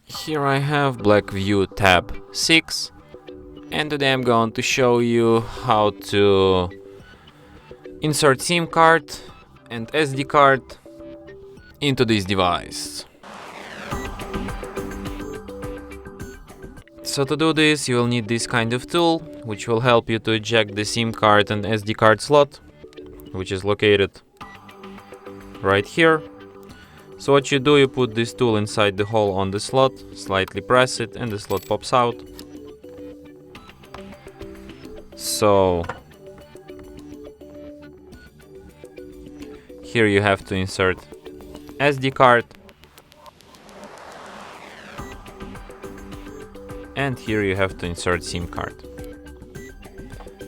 Here I have Blackview Tab 6, and today I'm going to show you how to insert SIM card and SD card into this device. So to do this, you will need this kind of tool, which will help you to eject the SIM card and SD card slot, which is located right here. So what you do, you put this tool inside the hole on the slot, slightly press it, and the slot pops out. So here you have to insert SD card, and here you have to insert SIM card,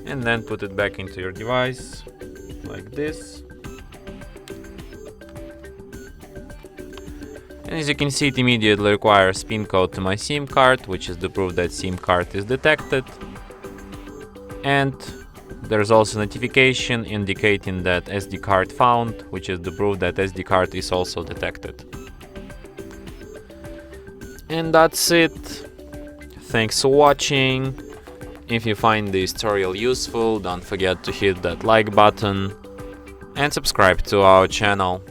and then put it back into your device like this. And as you can see, it immediately requires PIN code to my SIM card, which is the proof that SIM card is detected. And there's also notification indicating that SD card found, which is the proof that SD card is also detected. And that's it. Thanks for watching. If you find this tutorial useful, don't forget to hit that like button and subscribe to our channel.